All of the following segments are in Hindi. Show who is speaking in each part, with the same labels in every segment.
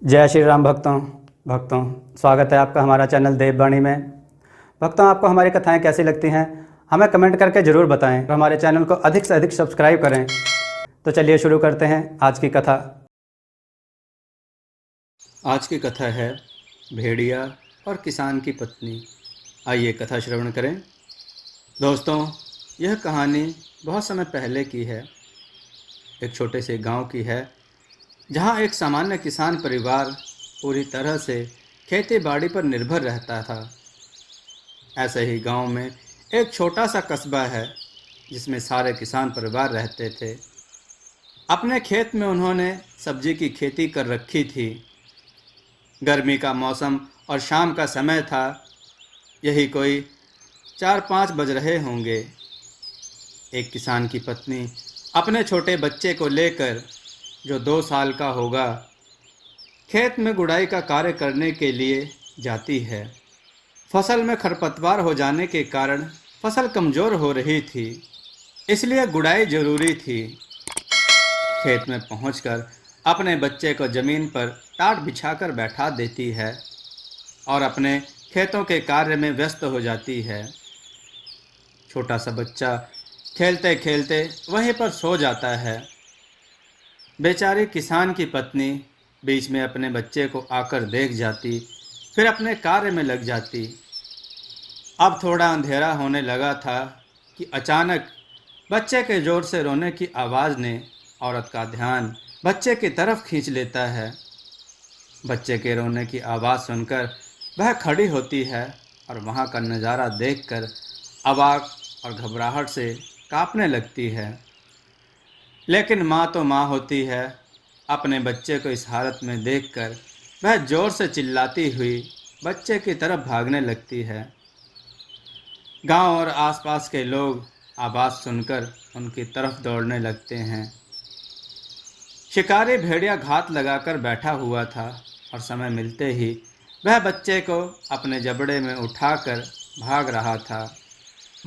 Speaker 1: जय श्री राम भक्तों स्वागत है आपका हमारा चैनल देववाणी में। भक्तों, आपको हमारी कथाएं कैसी लगती हैं हमें कमेंट करके ज़रूर बताएं और हमारे चैनल को अधिक से अधिक सब्सक्राइब करें। तो चलिए शुरू करते हैं आज की कथा। आज की कथा है भेड़िया और किसान की पत्नी। आइए कथा श्रवण करें। दोस्तों, यह कहानी बहुत समय पहले की है। एक छोटे से गांव की है जहां एक सामान्य किसान परिवार पूरी तरह से खेती बाड़ी पर निर्भर रहता था। ऐसे ही गांव में एक छोटा सा कस्बा है जिसमें सारे किसान परिवार रहते थे। अपने खेत में उन्होंने सब्जी की खेती कर रखी थी। गर्मी का मौसम और शाम का समय था। यही कोई 4-5 बज रहे होंगे। एक किसान की पत्नी अपने छोटे बच्चे को लेकर, जो 2 साल का होगा, खेत में गुड़ाई का कार्य करने के लिए जाती है। फसल में खरपतवार हो जाने के कारण फसल कमज़ोर हो रही थी, इसलिए गुड़ाई जरूरी थी। खेत में पहुंचकर अपने बच्चे को ज़मीन पर टाट बिछाकर बैठा देती है और अपने खेतों के कार्य में व्यस्त हो जाती है। छोटा सा बच्चा खेलते खेलते वहीं पर सो जाता है। बेचारी किसान की पत्नी बीच में अपने बच्चे को आकर देख जाती, फिर अपने कार्य में लग जाती। अब थोड़ा अंधेरा होने लगा था कि अचानक बच्चे के ज़ोर से रोने की आवाज़ ने औरत का ध्यान बच्चे की तरफ खींच लेता है। बच्चे के रोने की आवाज़ सुनकर वह खड़ी होती है और वहाँ का नज़ारा देखकर अवाक और घबराहट से काँपने लगती है। लेकिन माँ तो माँ होती है। अपने बच्चे को इस हालत में देखकर वह ज़ोर से चिल्लाती हुई बच्चे की तरफ भागने लगती है। गांव और आसपास के लोग आवाज़ सुनकर उनकी तरफ दौड़ने लगते हैं। शिकारी भेड़िया घात लगाकर बैठा हुआ था और समय मिलते ही वह बच्चे को अपने जबड़े में उठाकर भाग रहा था।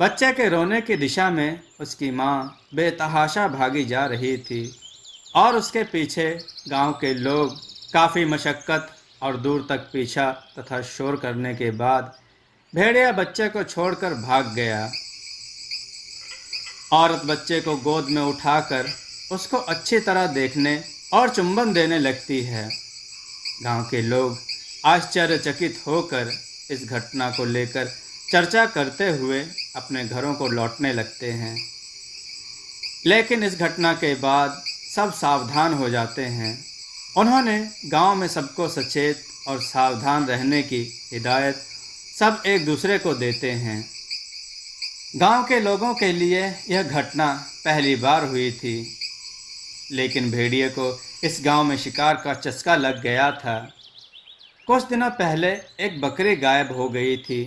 Speaker 1: बच्चे के रोने की दिशा में उसकी माँ बेतहाशा भागी जा रही थी और उसके पीछे गांव के लोग काफ़ी मशक्क़त और दूर तक पीछा तथा शोर करने के बाद भेड़िया बच्चे को छोड़कर भाग गया। औरत बच्चे को गोद में उठाकर उसको अच्छी तरह देखने और चुंबन देने लगती है। गांव के लोग आश्चर्यचकित होकर इस घटना को लेकर चर्चा करते हुए अपने घरों को लौटने लगते हैं। लेकिन इस घटना के बाद सब सावधान हो जाते हैं। उन्होंने गांव में सबको सचेत और सावधान रहने की हिदायत सब एक दूसरे को देते हैं। गांव के लोगों के लिए यह घटना पहली बार हुई थी, लेकिन भेड़िए को इस गांव में शिकार का चस्का लग गया था। कुछ दिनों पहले एक बकरी गायब हो गई थी।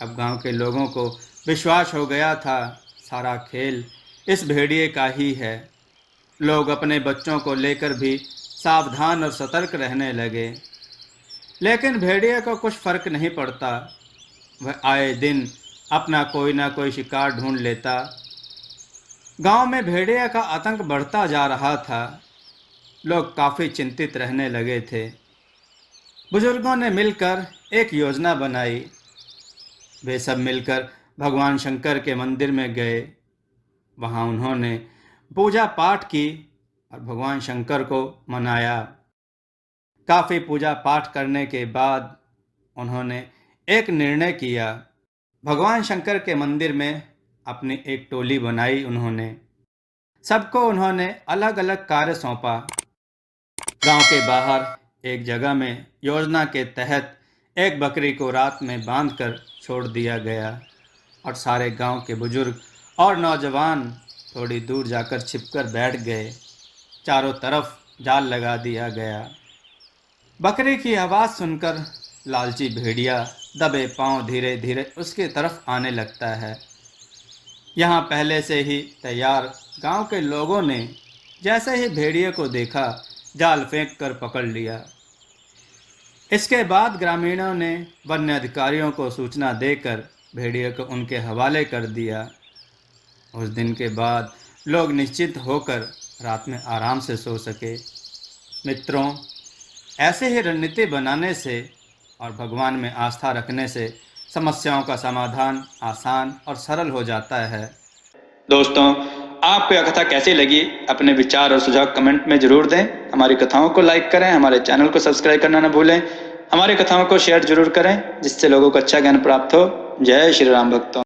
Speaker 1: अब गांव के लोगों को विश्वास हो गया था सारा खेल इस भेड़िए का ही है। लोग अपने बच्चों को लेकर भी सावधान और सतर्क रहने लगे। लेकिन भेड़िए को कुछ फर्क नहीं पड़ता। वह आए दिन अपना कोई ना कोई शिकार ढूंढ लेता। गांव में भेड़िया का आतंक बढ़ता जा रहा था। लोग काफ़ी चिंतित रहने लगे थे। बुजुर्गों ने मिलकर एक योजना बनाई। वे सब मिलकर भगवान शंकर के मंदिर में गए। वहां उन्होंने पूजा पाठ की और भगवान शंकर को मनाया। काफ़ी पूजा पाठ करने के बाद उन्होंने एक निर्णय किया। भगवान शंकर के मंदिर में अपनी एक टोली बनाई। उन्होंने सबको उन्होंने अलग अलग कार्य सौंपा। गांव के बाहर एक जगह में योजना के तहत एक बकरी को रात में बांधकर छोड़ दिया गया और सारे गांव के बुजुर्ग और नौजवान थोड़ी दूर जाकर छिपकर बैठ गए। चारों तरफ जाल लगा दिया गया। बकरी की आवाज़ सुनकर लालची भेड़िया दबे पांव धीरे धीरे उसकी तरफ आने लगता है। यहाँ पहले से ही तैयार गांव के लोगों ने जैसे ही भेड़िए को देखा, जाल फेंक कर पकड़ लिया। इसके बाद ग्रामीणों ने वन्य अधिकारियों को सूचना देकर भेड़िए को उनके हवाले कर दिया। उस दिन के बाद लोग निश्चिंत होकर रात में आराम से सो सके। मित्रों, ऐसे ही रणनीति बनाने से और भगवान में आस्था रखने से समस्याओं का समाधान आसान और सरल हो जाता है। दोस्तों, आपको यह कथा कैसी लगी? अपने विचार और सुझाव कमेंट में जरूर दें। हमारी कथाओं को लाइक करें, हमारे चैनल को सब्सक्राइब करना न भूलें। हमारी कथाओं को शेयर जरूर करें जिससे लोगों को अच्छा ज्ञान प्राप्त हो। जय श्री राम भक्तों।